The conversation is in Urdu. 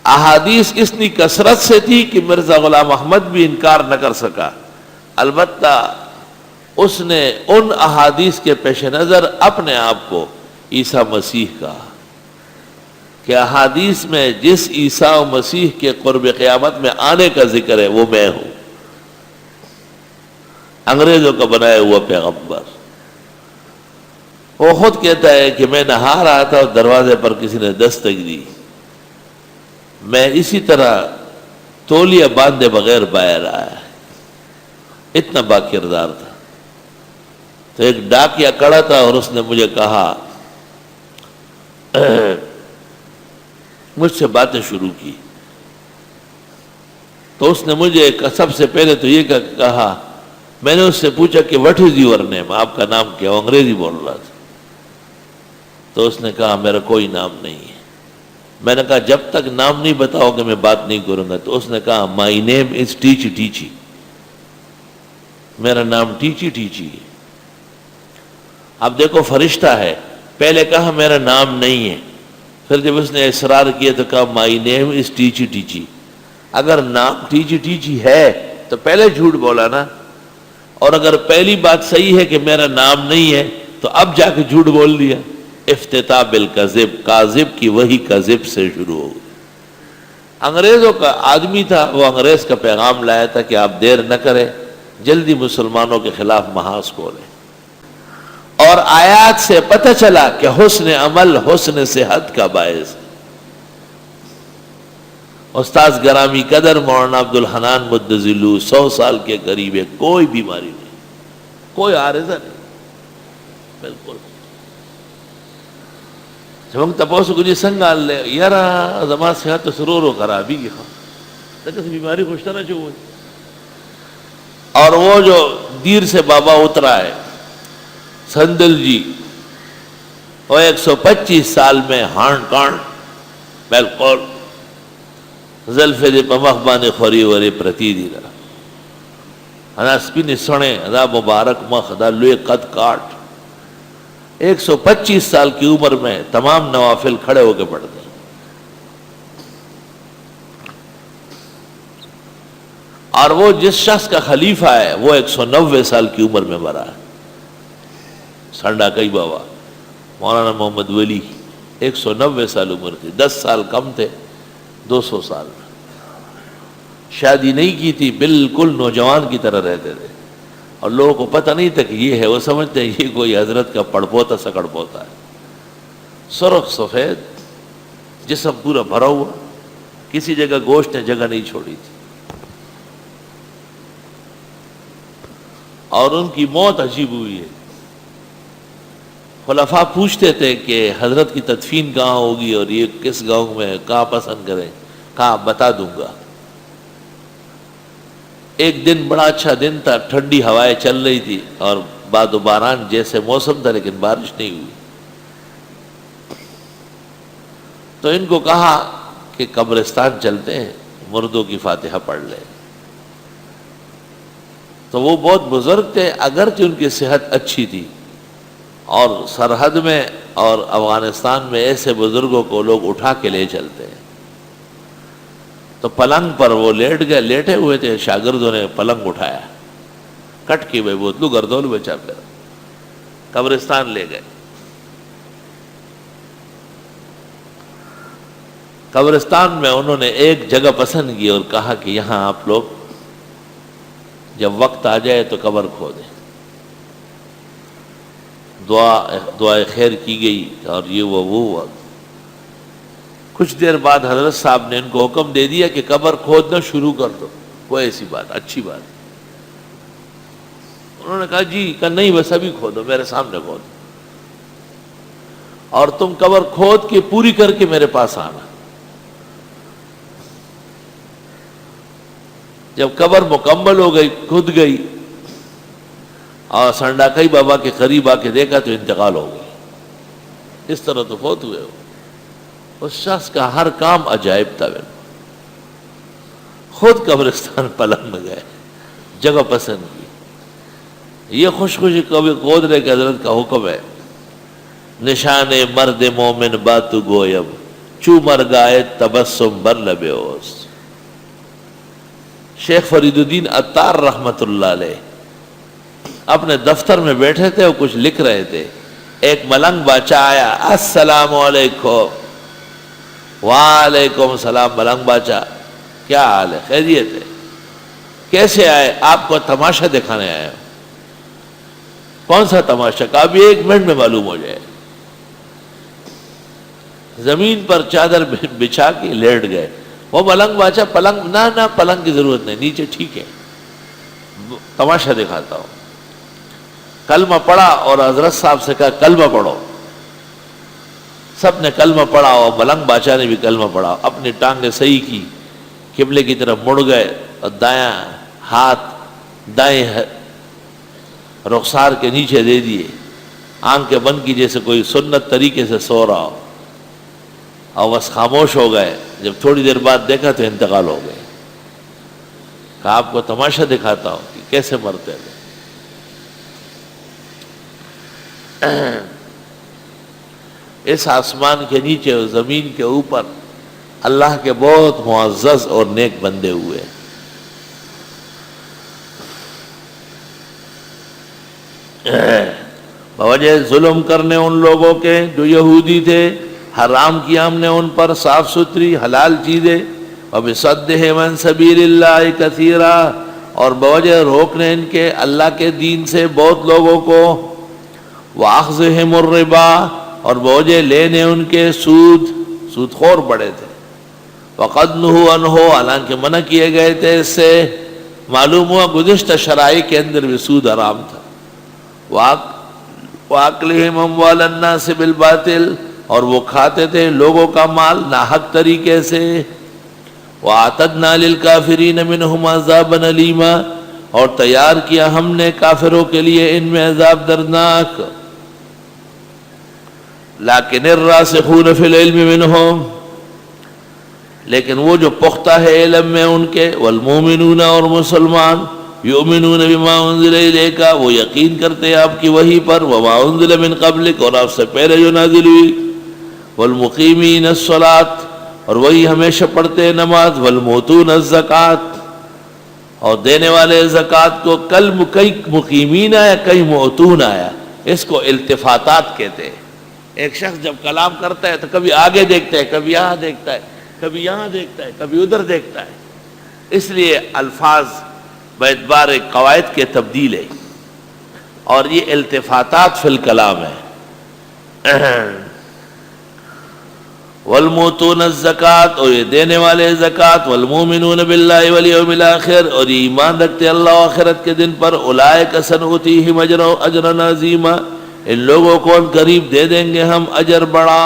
احادیث اتنی کثرت سے تھی کہ مرزا غلام احمد بھی انکار نہ کر سکا، البتہ اس نے ان احادیث کے پیش نظر اپنے آپ کو عیسیٰ مسیح کہا کہ احادیث میں جس عیسیٰ مسیح کے قرب قیامت میں آنے کا ذکر ہے وہ میں ہوں، انگریزوں کا بنایا ہوا پیغمبر۔ وہ خود کہتا ہے کہ میں نہا رہا تھا اور دروازے پر کسی نے دستک دی، میں اسی طرح تولیہ باندھے بغیر باہر آیا، اتنا با کردار تھا۔ تو ایک ڈاکیا کڑا تھا اور اس نے مجھے کہا، مجھ سے باتیں شروع کی، تو اس نے مجھے سب سے پہلے تو یہ کہا، میں نے اس سے پوچھا کہ واٹ از یور نیم، آپ کا نام کیا؟ وہ انگریزی بول رہا تھا۔ تو اس نے کہا میرا کوئی نام نہیں ہے۔ میں نے کہا جب تک نام نہیں بتاؤ کہ میں بات نہیں کروں گا۔ تو اس نے کہا مائی نیم از ٹیچی ٹیچی، میرا نام ٹیچی ٹیچی ہے۔ اب دیکھو فرشتہ ہے، پہلے کہا میرا نام نہیں ہے، پھر جب اس نے اصرار کیا تو کہا مائی نیم از ٹیچی ٹیچی۔ اگر نام ٹیچی ٹیچی ہے تو پہلے جھوٹ بولا نا، اور اگر پہلی بات صحیح ہے کہ میرا نام نہیں ہے تو اب جا کے جھوٹ بول دیا۔ افتتاح بالکذب، کاذب کی وہی کذب سے شروع ہو گئی۔ انگریزوں کا آدمی تھا، وہ انگریز کا پیغام لایا تھا کہ آپ دیر نہ کریں، جلدی مسلمانوں کے خلاف محاذ کھولیں۔ اور آیات سے پتہ چلا کہ حسن عمل حسن صحت کا باعث ہے۔ استاذ گرامی قدر مولانا عبدالحنان مدظلو 100 سال کے قریب ہے، کوئی بیماری نہیں، کوئی عارضہ نہیں، بالکل۔ جب تپوس کو جی سنگال لے یارا زما صحت سرور و خرابی کی خواہ لیکن بیماری خوشتا نہ چاہو۔ اور وہ جو دیر سے بابا اترا ہے سندل جی، وہ 125 سال میں ہانڈ کانڈ بالکل زلفے دے پمخ بانے خوری وری پرتی دی رہا انا سپین سنے ادا مبارک مخ ادا لوے قد کاٹ۔ 125 سال کی عمر میں تمام نوافل کھڑے ہو کے پڑھتے ہیں۔ اور وہ جس شخص کا خلیفہ ہے وہ 190 سال کی عمر میں مرا ہے، سنڈا کئی بابا مولانا محمد ولی 190 سال عمر تھی، 10 سال کم تھے 200 سال میں، شادی نہیں کی تھی، بالکل نوجوان کی طرح رہتے تھے، اور لوگوں کو پتہ نہیں تھا کہ یہ ہے، وہ سمجھتے ہیں یہ کوئی حضرت کا پڑپوتا سکڑ پوتا ہے، سرخ سفید جسم پورا بھرا ہوا، کسی جگہ گوشت نے جگہ نہیں چھوڑی تھی۔ اور ان کی موت عجیب ہوئی ہے۔ خلفاء پوچھتے تھے کہ حضرت کی تدفین کہاں ہوگی اور یہ کس گاؤں میں، کہاں پسند کریں، کہاں بتا دوں گا۔ ایک دن بڑا اچھا دن تھا، ٹھنڈی ہوائیں چل رہی تھی اور باد و باران جیسے موسم تھا لیکن بارش نہیں ہوئی۔ تو ان کو کہا کہ قبرستان چلتے ہیں، مردوں کی فاتحہ پڑھ لیں۔ تو وہ بہت بزرگ تھے، اگرچہ ان کی صحت اچھی تھی، اور سرحد میں اور افغانستان میں ایسے بزرگوں کو لوگ اٹھا کے لے چلتے ہیں۔ تو پلنگ پر وہ لیٹ گئے، لیٹے ہوئے تھے، شاگردوں نے پلنگ اٹھایا، کٹ کی بھائی بوتلو گردول بچا پھر قبرستان لے گئے۔ قبرستان میں انہوں نے ایک جگہ پسند کی اور کہا کہ یہاں آپ لوگ جب وقت آ جائے تو قبر کھودیں۔ دعائے خیر کی گئی اور یہ وہ ہوا۔ کچھ دیر بعد حضرت صاحب نے ان کو حکم دے دیا کہ قبر کھودنا شروع کر دو، کوئی ایسی بات، اچھی بات۔ انہوں نے کہا جی کہ نہیں بس ابھی کھودو، میرے سامنے کھودو، اور تم قبر کھود کے پوری کر کے میرے پاس آنا۔ جب قبر مکمل ہو گئی، کھد گئی، اور سنڈاکئی بابا کے قریب آ کے دیکھا تو انتقال ہو گئی۔ اس طرح تو فوت ہوئے ہو۔ اس شخص کا ہر کام عجائب تھا، خود قبرستان پلنگ میں گئے، جگہ پسند کی۔ یہ خوش خوشی کبھی کودرے کے حضرت کا حکم ہے، نشان مرد مومن باتو گویم چو مرگائے تبسم بر لب اوست۔ شیخ فرید الدین عطار رحمت اللہ علیہ اپنے دفتر میں بیٹھے تھے اور کچھ لکھ رہے تھے، ایک ملنگ بادشاہ آیا، السلام علیکم۔ وعلیکم السلام۔ ملنگ بادشاہ کیا حال ہے؟ خیریت ہے؟ کیسے آئے؟ آپ کو تماشا دکھانے آئے ہوں۔ کون سا تماشا؟ کہ ابھی 1 منٹ میں معلوم ہو جائے۔ زمین پر چادر بچھا کے لیٹ گئے۔ وہ ملنگ بادشاہ پلنگ، نہ پلنگ کی ضرورت نہیں، نیچے ٹھیک ہے، تماشا دکھاتا ہوں۔ کلمہ پڑھا اور حضرت صاحب سے کہا کلمہ پڑھو۔ سب نے کلمہ پڑھا اور ملنگ بادشاہ نے بھی کلمہ پڑھا، اپنی ٹانگیں صحیح کی، قبلے کی طرف مڑ گئے اور دایاں ہاتھ دائیں رخسار کے نیچے دے دیے، آنکھیں بند کی جیسے کوئی سنت طریقے سے سو رہا ہو، اور بس خاموش ہو گئے۔ جب تھوڑی دیر بعد دیکھا تو انتقال ہو گئے۔ کہا آپ کو تماشا دکھاتا ہوں کہ کیسے مرتے تھے۔ اس آسمان کے نیچے اور زمین کے اوپر اللہ کے بہت معزز اور نیک بندے ہوئے۔ بوجہ ظلم کرنے ان لوگوں کے جو یہودی تھے، حرام کیا ہم نے ان پر صاف ستھری حلال چیزیں، وَبِصَدِّهِمْ عَنْ سَبِيلِ اللَّهِ كَثِيرًا، اور بوجہ روکنے ان کے اللہ کے دین سے بہت لوگوں کو، وَأَخْذِهِمُ الرِّبَا، اور بوجہ لینے ان کے سود خور بڑے تھے، وَقَدْ نُهُوا عَنْهُ، حالانکہ منع کیے گئے تھے اس سے۔ معلوم ہوا گزشتہ شرائع کے اندر بھی سود حرام تھا۔ وَأَكْلِهِمْ أَمْوَالَ النَّاسِ بِالْبَاطِلِ، اور وہ کھاتے تھے لوگوں کا مال ناحق طریقے سے۔ وَأَعْتَدْنَا لِلْكَافِرِينَ مِنْهُمْ عَذَابًا أَلِيمًا، اور تیار کیا ہم نے کافروں کے لیے ان میں عذاب دردناک۔ لَكِنِ الرَّاسِخُونَ فِي الْعِلْمِ مِنْهُمْ، لیکن وہ جو پختہ ہے علم میں ان کے، والمؤمنون، اور مسلمان، یؤمنون بما انزل الیک، وہ یقین کرتے ہیں آپ کی وحی پر، وما انزل من قبلک، اور آپ سے پہلے جو نازل ہوئی، والمقیمین الصلاۃ، اور وہی ہمیشہ پڑھتے ہیں نماز، والمؤتون الزکوٰۃ، اور دینے والے زکوٰۃ کو۔ کئی مقیمین آیا، کئی مؤتون آیا، اس کو التفاتات کہتے ہیں۔ ایک شخص جب کلام کرتا ہے تو کبھی آگے دیکھتا ہے، کبھی یہاں دیکھتا ہے، کبھی یہاں دیکھتا ہے، کبھی ادھر دیکھتا ہے۔ اس لیے الفاظ باعتبار قواعد کے تبدیل ہے، اور یہ التفاتات فی الکلام ہے۔ والمؤتون الزکوٰۃ، اور یہ دینے والے زکوٰۃ، والمؤمنون باللہ والیوم الآخر، اور یہ ایمان رکھتے اللہ و آخرت کے دن پر، اولئک سنؤتیہم اجرا عظیما، ان لوگوں کو ان قریب دے دیں گے ہم اجر بڑا۔